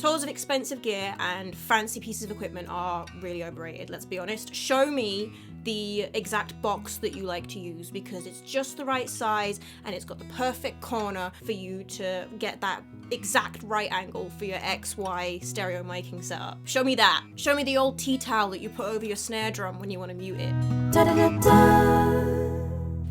Tons of expensive gear and fancy pieces of equipment are really overrated, let's be honest. Show me the exact box that you like to use, because it's just the right size and it's got the perfect corner for you to get that exact right angle for your XY stereo miking setup. Show me that. Show me the old tea towel that you put over your snare drum when you want to mute it.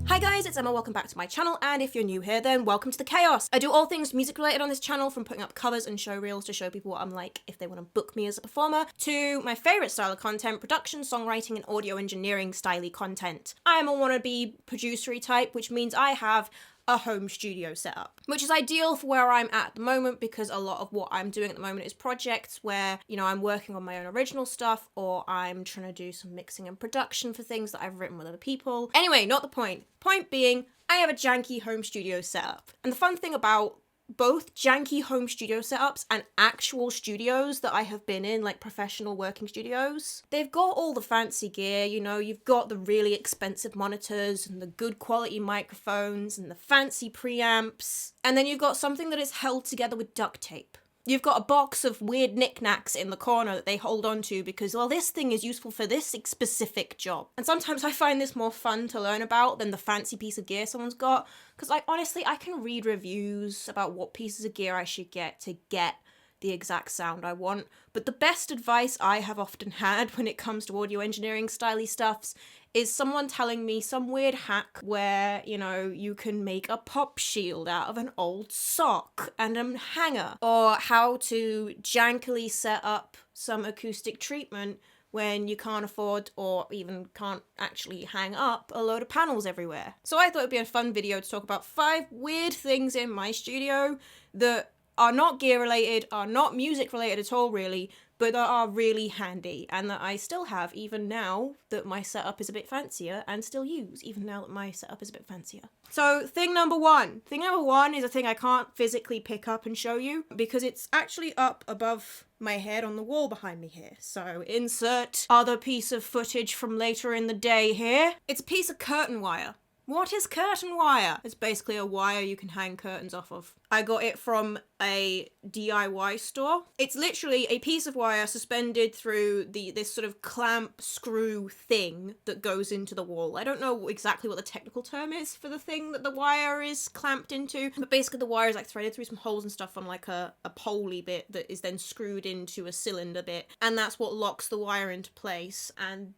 Hi guys, it's Emma, welcome back to my channel, and if you're new here then welcome to the chaos. I do all things music related on this channel, from putting up covers and show reels to show people what I'm like if they want to book me as a performer, to my favourite style of content, production, songwriting and audio engineering style content. I am a wannabe producery type, which means I have a home studio setup, which is ideal for where I'm at the moment, because a lot of what I'm doing at the moment is projects where, you know, I'm working on my own original stuff, or I'm trying to do some mixing and production for things that I've written with other people. Anyway, not the point. Point being, I have a janky home studio setup. And the fun thing about both janky home studio setups and actual studios that I have been in, like professional working studios, they've got all the fancy gear, you know, you've got the really expensive monitors and the good quality microphones and the fancy preamps, and then you've got something that is held together with duct tape. You've got a box of weird knickknacks in the corner that they hold on to because, well, this thing is useful for this specific job. And sometimes I find this more fun to learn about than the fancy piece of gear someone's got, because I can read reviews about what pieces of gear I should get to get the exact sound I want. But the best advice I have often had when it comes to audio engineering styly stuffs is someone telling me some weird hack where, you know, you can make a pop shield out of an old sock and a hanger, or how to jankily set up some acoustic treatment when you can't afford or even can't actually hang up a load of panels everywhere. So I thought it'd be a fun video to talk about 5 weird things in my studio that are not gear related, are not music related at all really, but that are really handy and that I still have even now that my setup is a bit fancier, and still use even now that my setup is a bit fancier. So thing number one. Thing number one is a thing I can't physically pick up and show you because it's actually up above my head on the wall behind me here. So insert other piece of footage from later in the day here. It's a piece of curtain wire. What is curtain wire? It's basically a wire you can hang curtains off of. I got it from a DIY store. It's literally a piece of wire suspended through this sort of clamp screw thing that goes into the wall. I don't know exactly what the technical term is for the thing that the wire is clamped into, but basically the wire is like threaded through some holes and stuff on like a poley bit that is then screwed into a cylinder bit, and that's what locks the wire into place, and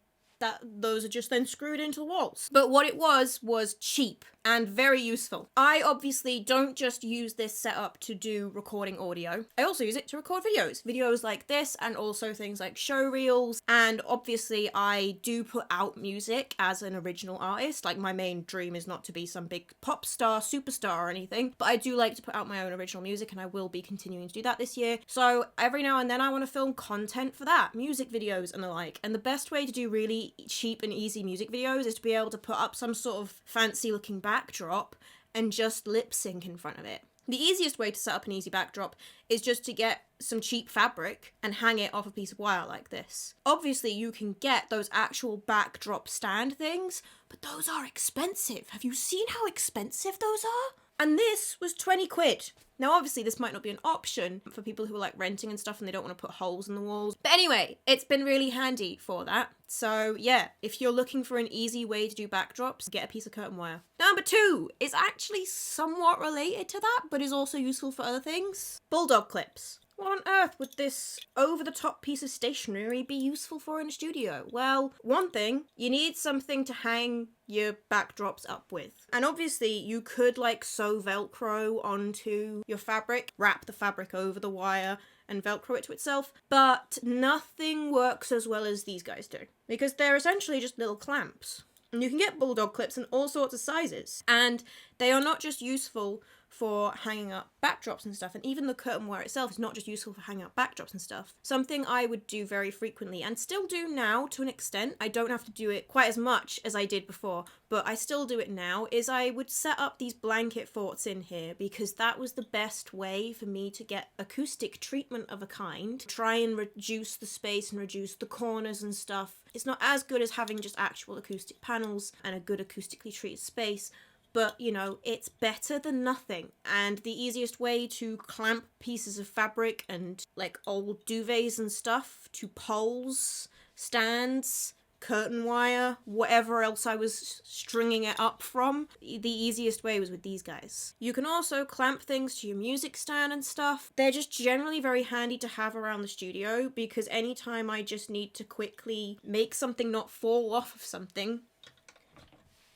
those are just then screwed into the walls. But what it was cheap and very useful. I obviously don't just use this setup to do recording audio. I also use it to record videos like this, and also things like show reels. And obviously I do put out music as an original artist. Like, my main dream is not to be some big pop star, superstar or anything, but I do like to put out my own original music, and I will be continuing to do that this year. So every now and then I want to film content for that, music videos and the like. And the best way to do really cheap and easy music videos is to be able to put up some sort of fancy looking backdrop and just lip sync in front of it. The easiest way to set up an easy backdrop is just to get some cheap fabric and hang it off a piece of wire like this. Obviously you can get those actual backdrop stand things, but those are expensive. Have you seen how expensive those are? And this was 20 quid. Now obviously this might not be an option for people who are like renting and stuff and they don't want to put holes in the walls. But anyway, it's been really handy for that. So yeah, if you're looking for an easy way to do backdrops, get a piece of curtain wire. Number 2 is actually somewhat related to that, but is also useful for other things. Bulldog clips. What on earth would this over-the-top piece of stationery be useful for in a studio? Well, one thing, you need something to hang your backdrops up with. And obviously you could like sew Velcro onto your fabric, wrap the fabric over the wire and Velcro it to itself, but nothing works as well as these guys do, because they're essentially just little clamps. And you can get bulldog clips in all sorts of sizes, and they are not just useful for hanging up backdrops and stuff, and even the curtain wire itself is not just useful for hanging up backdrops and stuff. Something I would do very frequently, and still do now to an extent, I don't have to do it quite as much as I did before, but I still do it now, is I would set up these blanket forts in here, because that was the best way for me to get acoustic treatment of a kind, try and reduce the space and reduce the corners and stuff. It's not as good as having just actual acoustic panels and a good acoustically treated space, but you know, it's better than nothing. And the easiest way to clamp pieces of fabric and like old duvets and stuff to poles, stands, curtain wire, whatever else I was stringing it up from, the easiest way was with these guys. You can also clamp things to your music stand and stuff. They're just generally very handy to have around the studio, because anytime I just need to quickly make something not fall off of something,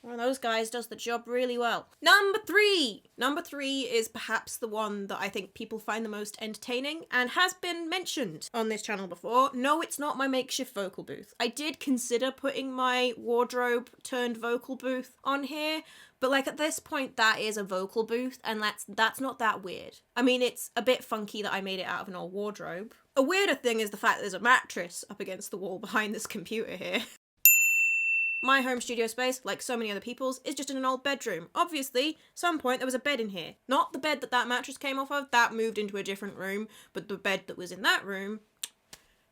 one of those guys does the job really well. Number 3! Number 3 is perhaps the one that I think people find the most entertaining and has been mentioned on this channel before. No, it's not my makeshift vocal booth. I did consider putting my wardrobe turned vocal booth on here, but like at this point that is a vocal booth, and that's not that weird. I mean, it's a bit funky that I made it out of an old wardrobe. A weirder thing is the fact that there's a mattress up against the wall behind this computer here. My home studio space, like so many other people's, is just in an old bedroom. Obviously, some point there was a bed in here. Not the bed that mattress came off of, that moved into a different room, but the bed that was in that room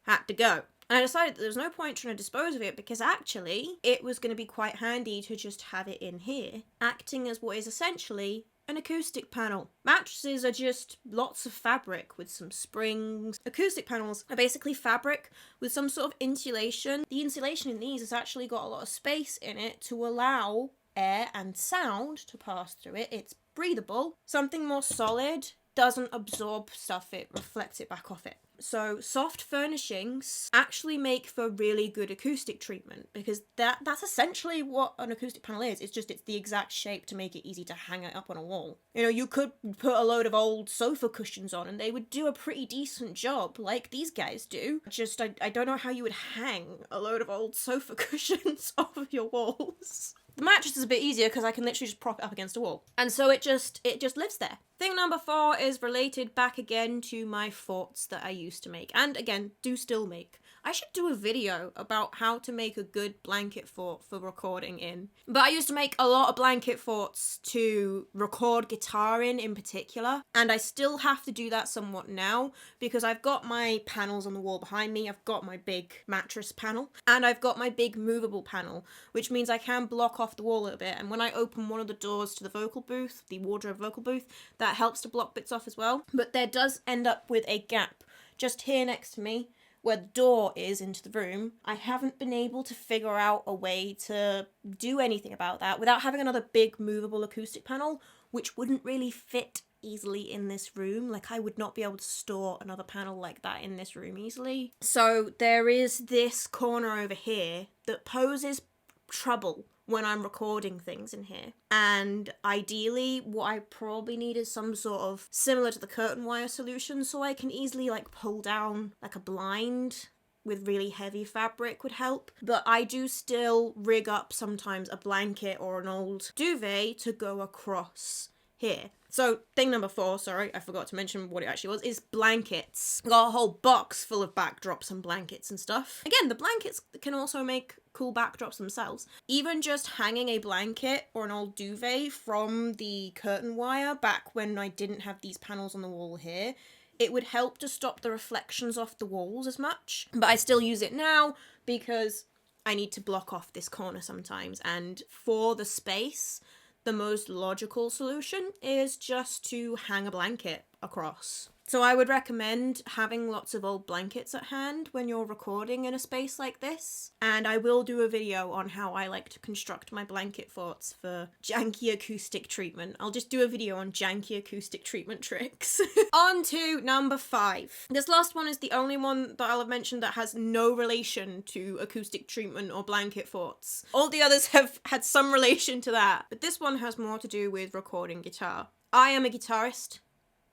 had to go. And I decided that there was no point trying to dispose of it, because actually it was going to be quite handy to just have it in here, acting as what is essentially an acoustic panel. Mattresses are just lots of fabric with some springs. Acoustic panels are basically fabric with some sort of insulation. The insulation in these has actually got a lot of space in it to allow air and sound to pass through it. It's breathable. Something more solid doesn't absorb stuff, it reflects it back off it. So soft furnishings actually make for really good acoustic treatment, because that's essentially what an acoustic panel is. It's the exact shape to make it easy to hang it up on a wall. You know, you could put a load of old sofa cushions on and they would do a pretty decent job, like these guys do. Just, I don't know how you would hang a load of old sofa cushions off of your walls. The mattress is a bit easier because I can literally just prop it up against a wall. And so it just lives there. Thing number 4 is related back again to my forts that I used to make, and again, do still make. I should do a video about how to make a good blanket fort for recording in. But I used to make a lot of blanket forts to record guitar in particular, and I still have to do that somewhat now, because I've got my panels on the wall behind me, I've got my big mattress panel, and I've got my big movable panel, which means I can block off the wall a little bit, and when I open one of the doors to the vocal booth, the wardrobe vocal booth, that helps to block bits off as well. But there does end up with a gap just here next to me, where the door is into the room. I haven't been able to figure out a way to do anything about that without having another big movable acoustic panel, which wouldn't really fit easily in this room. Like, I would not be able to store another panel like that in this room easily. So there is this corner over here that poses trouble when I'm recording things in here. And ideally, what I probably need is some sort of similar to the curtain wire solution, so I can easily like pull down like a blind with really heavy fabric would help. But I do still rig up sometimes a blanket or an old duvet to go across here. So thing number 4, sorry, I forgot to mention what it actually was, is blankets. Got a whole box full of backdrops and blankets and stuff. Again, the blankets can also make cool backdrops themselves. Even just hanging a blanket or an old duvet from the curtain wire back when I didn't have these panels on the wall here, it would help to stop the reflections off the walls as much. But I still use it now because I need to block off this corner sometimes, and for the space, the most logical solution is just to hang a blanket across. So I would recommend having lots of old blankets at hand when you're recording in a space like this. And I will do a video on how I like to construct my blanket forts for janky acoustic treatment. I'll just do a video on janky acoustic treatment tricks. On to number 5. This last one is the only one that I'll have mentioned that has no relation to acoustic treatment or blanket forts. All the others have had some relation to that, but this one has more to do with recording guitar. I am a guitarist.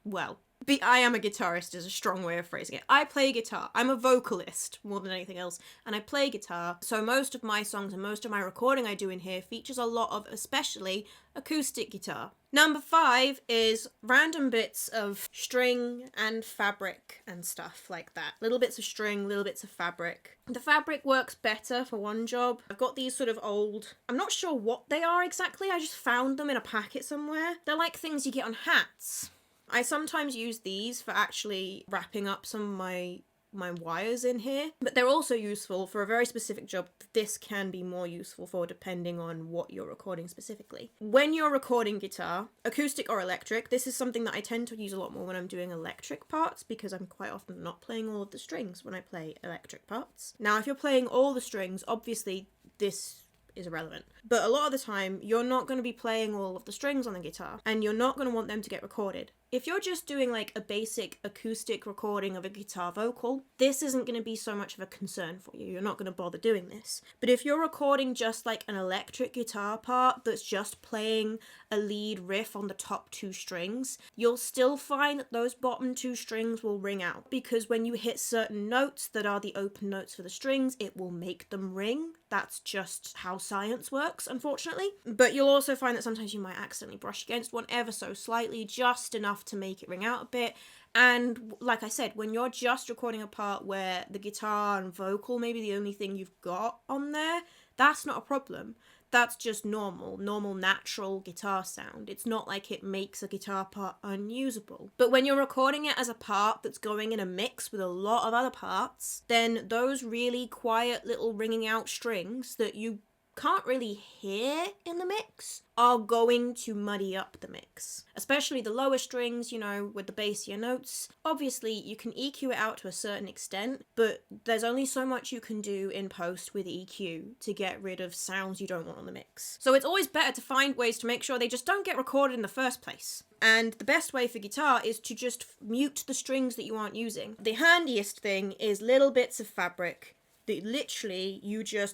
Well, I am a guitarist is a strong way of phrasing it. I play guitar. I'm a vocalist more than anything else, and I play guitar. So most of my songs and most of my recording I do in here features a lot of especially acoustic guitar. Number 5 is random bits of string and fabric and stuff like that. Little bits of string, little bits of fabric. The fabric works better for one job. I've got these sort of old, I'm not sure what they are exactly, I just found them in a packet somewhere. They're like things you get on hats. I sometimes use these for actually wrapping up some of my my wires in here, but they're also useful for a very specific job. This can be more useful for depending on what you're recording specifically. When you're recording guitar, acoustic or electric, this is something that I tend to use a lot more when I'm doing electric parts because I'm quite often not playing all of the strings when I play electric parts. Now, if you're playing all the strings, obviously this is irrelevant. But a lot of the time, you're not going to be playing all of the strings on the guitar, and you're not going to want them to get recorded. If you're just doing like a basic acoustic recording of a guitar vocal, this isn't going to be so much of a concern for you. You're not going to bother doing this. But if you're recording just like an electric guitar part that's just playing a lead riff on the top 2 strings, you'll still find that those bottom 2 strings will ring out, because when you hit certain notes that are the open notes for the strings, it will make them ring. That's just how science works, unfortunately. But you'll also find that sometimes you might accidentally brush against one ever so slightly, just enough to make it ring out a bit. And like I said, when you're just recording a part where the guitar and vocal may be the only thing you've got on there, that's not a problem. That's just normal, natural guitar sound. It's not like it makes a guitar part unusable. But when you're recording it as a part that's going in a mix with a lot of other parts, then those really quiet little ringing out strings that you can't really hear in the mix are going to muddy up the mix. Especially the lower strings, you know, with the bassier notes. Obviously, you can EQ it out to a certain extent, but there's only so much you can do in post with EQ to get rid of sounds you don't want on the mix. So it's always better to find ways to make sure they just don't get recorded in the first place. And the best way for guitar is to just mute the strings that you aren't using. The handiest thing is little bits of fabric that literally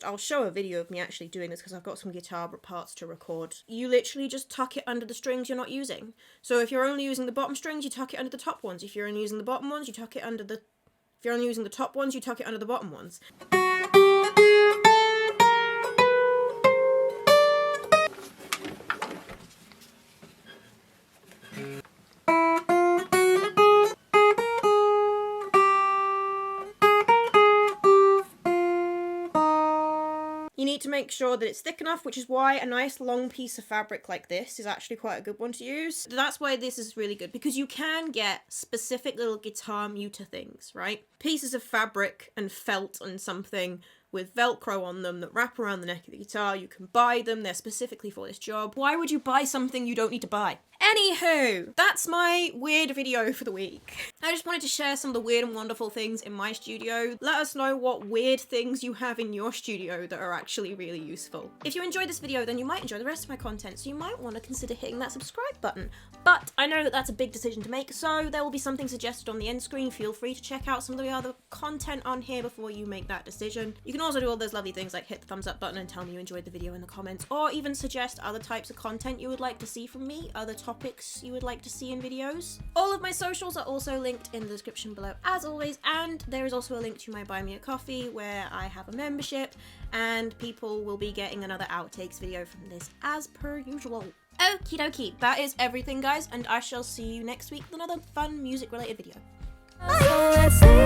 I'll show a video of me actually doing this because I've got some guitar parts to record. You literally just tuck it under the strings you're not using. So if you're only using the bottom strings, you tuck it under the top ones. If you're only using the bottom ones, you tuck it under the... If you're only using the top ones, you tuck it under the bottom ones. You need to make sure that it's thick enough, which is why a nice long piece of fabric like this is actually quite a good one to use. That's why this is really good, because you can get specific little guitar muter things, right? Pieces of fabric and felt and something with Velcro on them that wrap around the neck of the guitar. You can buy them, they're specifically for this job. Why would you buy something you don't need to buy? Anywho, that's my weird video for the week. I just wanted to share some of the weird and wonderful things in my studio. Let us know what weird things you have in your studio that are actually really useful. If you enjoyed this video, then you might enjoy the rest of my content, so you might want to consider hitting that subscribe button. But I know that that's a big decision to make, so there will be something suggested on the end screen. Feel free to check out some of the other content on here before you make that decision. You can also do all those lovely things like hit the thumbs up button and tell me you enjoyed the video in the comments, or even suggest other types of content you would like to see from me, other topics you would like to see in videos. All of my socials are also linked in the description below as always, and there is also a link to my Buy Me a Coffee where I have a membership and people will be getting another outtakes video from this as per usual. Okie dokie, that is everything guys, and I shall see you next week with another fun music related video. Bye!